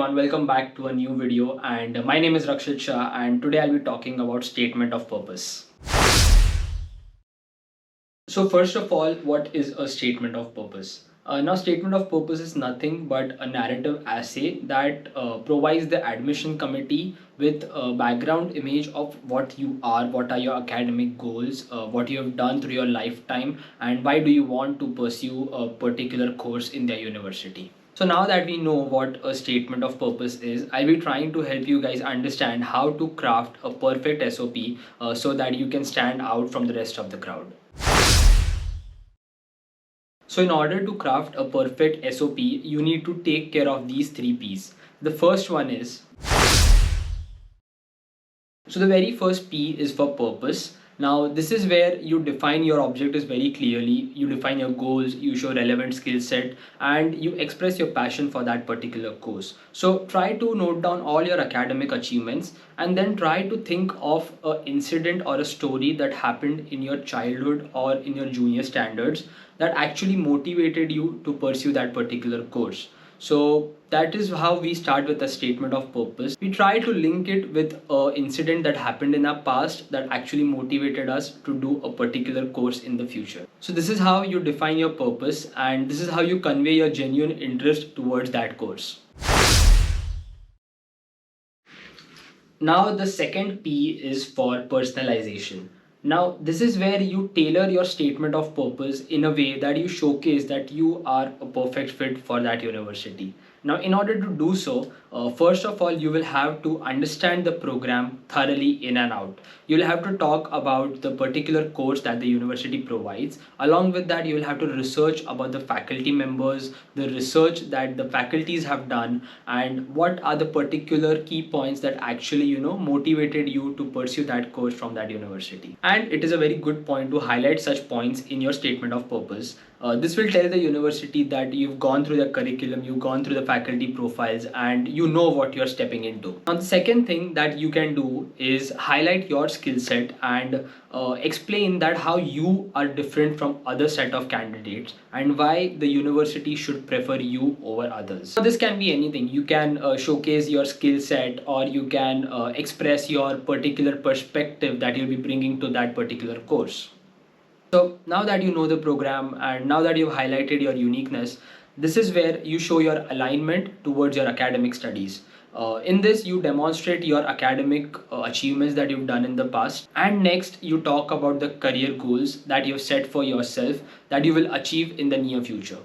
everyone, welcome back to a new video, and my name is Rakshit Shah, and today I'll be talking about statement of purpose. So first of all, what is a statement of purpose? Now, statement of purpose is nothing but a narrative essay that provides the admission committee with a background image of what you are, what are your academic goals, what you have done through your lifetime, and why do you want to pursue a particular course in their university. So now that we know what a statement of purpose is, I'll be trying to help you guys understand how to craft a perfect SOP so that you can stand out from the rest of the crowd. So in order to craft a perfect SOP, you need to take care of these three P's. The first one is, so the very first P is for purpose. Now this is where you define your objectives very clearly, you define your goals, you show relevant skill set, and you express your passion for that particular course. So try to note down all your academic achievements and then try to think of an incident or a story that happened in your childhood or in your junior standards that actually motivated you to pursue that particular course. So that is how we start with a statement of purpose. We try to link it with an incident that happened in our past that actually motivated us to do a particular course in the future. So this is how you define your purpose, and this is how you convey your genuine interest towards that course. Now the second P is for personalization. Now this is where you tailor your statement of purpose in a way that you showcase that you are a perfect fit for that university. Now in order to do so, first of all you will have to understand the program thoroughly in and out. You'll have to talk about the particular course that the university provides. Along with that, you will have to research about the faculty members, the research that the faculties have done, and what are the particular key points that actually motivated you to pursue that course from that university. And it is a very good point to highlight such points in your statement of purpose. This will tell the university that you've gone through the curriculum, you've gone through the faculty profiles, and you know what you're stepping into. Now, the second thing that you can do is highlight your skill set and explain that how you are different from other set of candidates and why the university should prefer you over others. So this can be anything. You can showcase your skill set, or you can express your particular perspective that you'll be bringing to that particular course. So now that you know the program and now that you've highlighted your uniqueness, this is where you show your alignment towards your academic studies. In this, you demonstrate your academic achievements that you've done in the past, and next you talk about the career goals that you've set for yourself that you will achieve in the near future.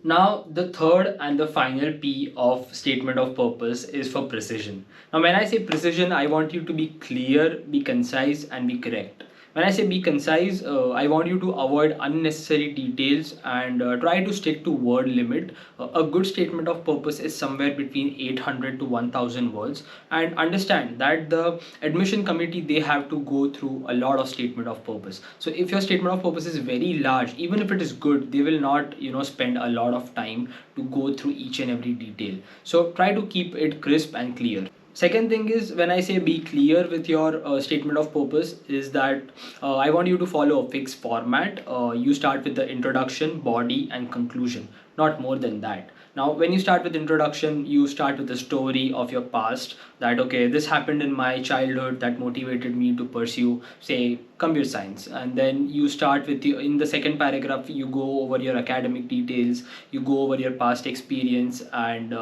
Now, the third and the final P of statement of purpose is for precision. Now, when I say precision, I want you to be clear, be concise, and be correct. When I say be concise, I want you to avoid unnecessary details and try to stick to word limit. A good statement of purpose is somewhere between 800 to 1000 words, and understand that the admission committee, they have to go through a lot of statement of purpose. So if your statement of purpose is very large, even if it is good, they will not spend a lot of time to go through each and every detail. So try to keep it crisp and clear. Second thing is, when I say be clear with your statement of purpose, is that I want you to follow a fixed format. You start with the introduction, body, and conclusion, not more than that. Now, when you start with introduction, you start with the story of your past, that okay, this happened in my childhood that motivated me to pursue, say, computer science. And then you start with in the second paragraph, you go over your academic details, you go over your past experience, and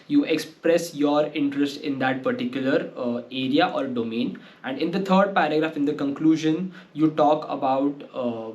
you express your interest in that particular area or domain. And in the third paragraph, in the conclusion, you talk about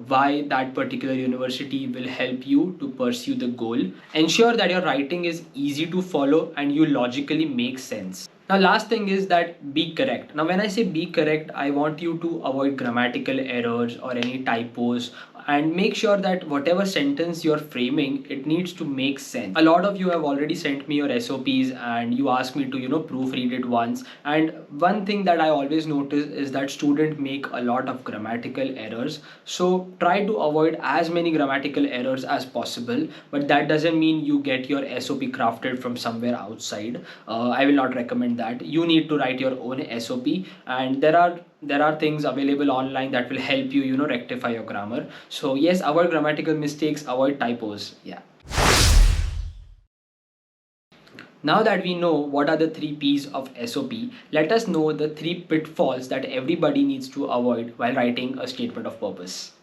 why that particular university will help you to pursue the goal. Ensure that your writing is easy to follow and you logically make sense. Now, last thing is that be correct. Now, when I say be correct, I want you to avoid grammatical errors or any typos, and make sure that whatever sentence you're framing, it needs to make sense. A lot of you have already sent me your SOPs and you asked me to proofread it once, and one thing that I always notice is that students make a lot of grammatical errors. So try to avoid as many grammatical errors as possible, but that doesn't mean you get your SOP crafted from somewhere outside. I will not recommend that. You need to write your own SOP, and there are things available online that will help you rectify your grammar. So yes, avoid grammatical mistakes, avoid typos. Yeah. Now that we know what are the three P's of SOP, let us know the three pitfalls that everybody needs to avoid while writing a statement of purpose.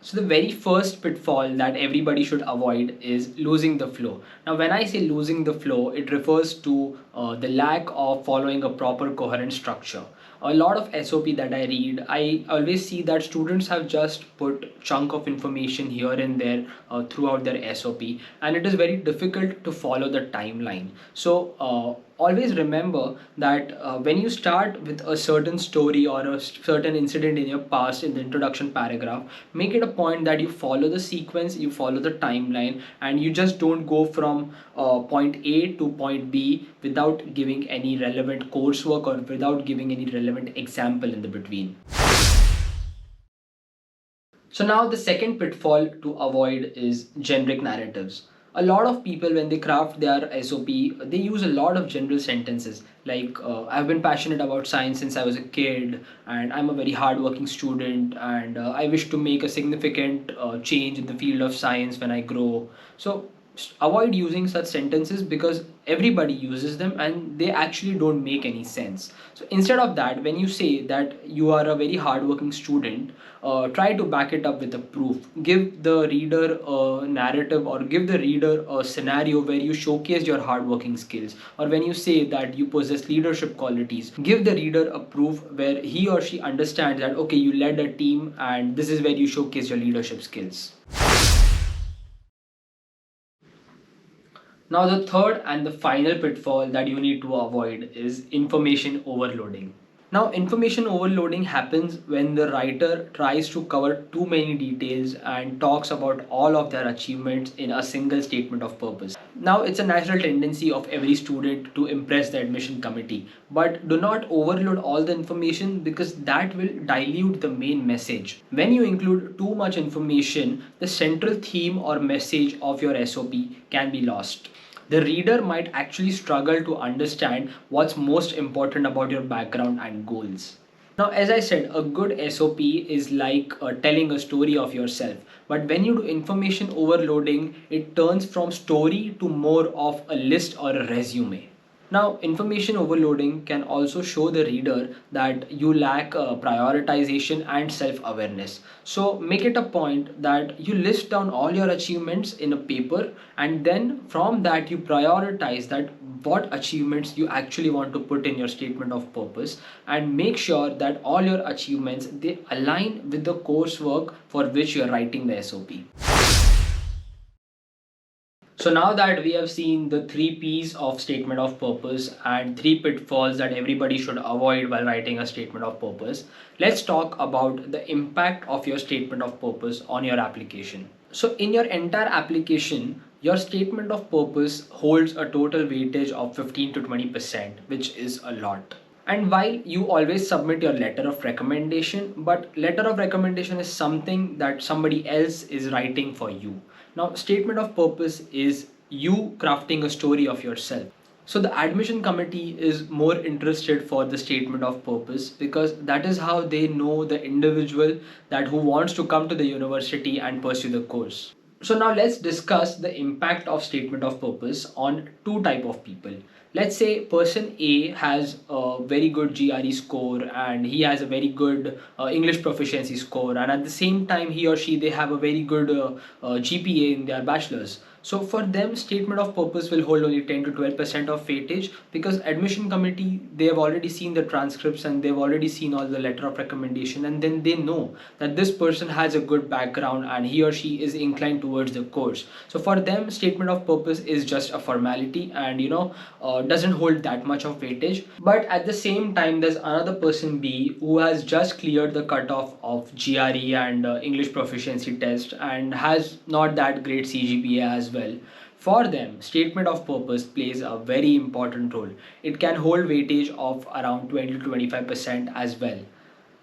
So the very first pitfall that everybody should avoid is losing the flow. Now, when I say losing the flow, it refers to the lack of following a proper coherent structure. A lot of SOP that I read, I always see that students have just put chunk of information here and there throughout their SOP, and it is very difficult to follow the timeline. So always remember that when you start with a certain story or a certain incident in your past in the introduction paragraph, make it a point that you follow the sequence, you follow the timeline, and you just don't go from point A to point B without giving any relevant coursework or without giving any relevant example in the between. So now the second pitfall to avoid is generic narratives. A lot of people, when they craft their SOP, they use a lot of general sentences like I've been passionate about science since I was a kid, and I'm a very hardworking student, and I wish to make a significant change in the field of science when I grow. So avoid using such sentences because everybody uses them and they actually don't make any sense. So instead of that, when you say that you are a very hardworking student, try to back it up with a proof. Give the reader a narrative or give the reader a scenario where you showcase your hardworking skills. Or when you say that you possess leadership qualities, give the reader a proof where he or she understands that okay, you led a team and this is where you showcase your leadership skills. Now, the third and the final pitfall that you need to avoid is information overloading. Now, information overloading happens when the writer tries to cover too many details and talks about all of their achievements in a single statement of purpose. Now, it's a natural tendency of every student to impress the admission committee, but do not overload all the information because that will dilute the main message. When you include too much information, the central theme or message of your SOP can be lost. The reader might actually struggle to understand what's most important about your background and goals. Now, as I said, a good SOP is like telling a story of yourself. But when you do information overloading, it turns from story to more of a list or a resume. Now, information overloading can also show the reader that you lack prioritization and self-awareness. So make it a point that you list down all your achievements in a paper, and then from that you prioritize that what achievements you actually want to put in your statement of purpose, and make sure that all your achievements they align with the coursework for which you are writing the SOP. So now that we have seen the three P's of statement of purpose and three pitfalls that everybody should avoid while writing a statement of purpose, let's talk about the impact of your statement of purpose on your application. So in your entire application, your statement of purpose holds a total weightage of 15 to 20%, which is a lot. And while you always submit your letter of recommendation, but letter of recommendation is something that somebody else is writing for you. Now, statement of purpose is you crafting a story of yourself. So the admission committee is more interested for the statement of purpose because that is how they know the individual that who wants to come to the university and pursue the course. So now let's discuss the impact of statement of purpose on two type of people. Let's say person A has a very good GRE score and he has a very good English proficiency score, and at the same time he or she they have a very good GPA in their bachelor's. So for them, statement of purpose will hold only 10 to 12% of weightage because admission committee they have already seen the transcripts and they've already seen all the letter of recommendation, and then they know that this person has a good background and he or she is inclined towards the course. So for them, statement of purpose is just a formality and doesn't hold that much of weightage. But at the same time, there's another person B who has just cleared the cutoff of GRE and English proficiency test and has not that great CGPA as well. For them, statement of purpose plays a very important role. It can hold weightage of around 20 to 25% as well.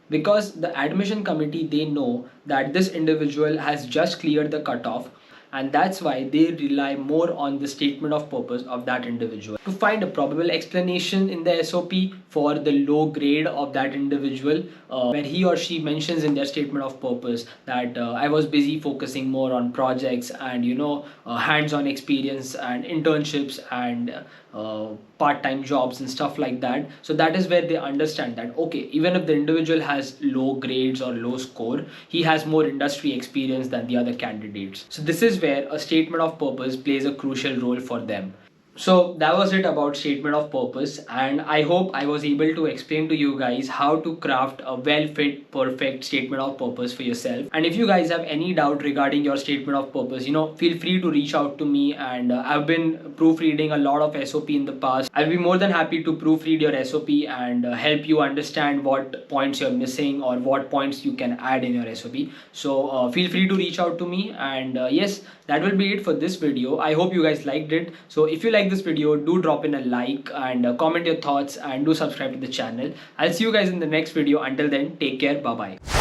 Because the admission committee they know that this individual has just cleared the cutoff, and that's why they rely more on the statement of purpose of that individual to find a probable explanation in the SOP for the low grade of that individual, where he or she mentions in their statement of purpose that I was busy focusing more on projects and hands-on experience and internships and part-time jobs and stuff like that. So that is where they understand that okay, even if the individual has low grades or low score, he has more industry experience than the other candidates. So this is where a statement of purpose plays a crucial role for them. So that was it about statement of purpose, and I hope I was able to explain to you guys how to craft a well fit perfect statement of purpose for yourself. And if you guys have any doubt regarding your statement of purpose, feel free to reach out to me, and I've been proofreading a lot of SOP in the past. I'll be more than happy to proofread your SOP and help you understand what points you're missing or what points you can add in your SOP. So feel free to reach out to me, and yes, that will be it for this video. I hope you guys liked it. So if you like this video, do drop in a like and comment your thoughts and do subscribe to the channel. I'll see you guys in the next video. Until then, take care. Bye bye.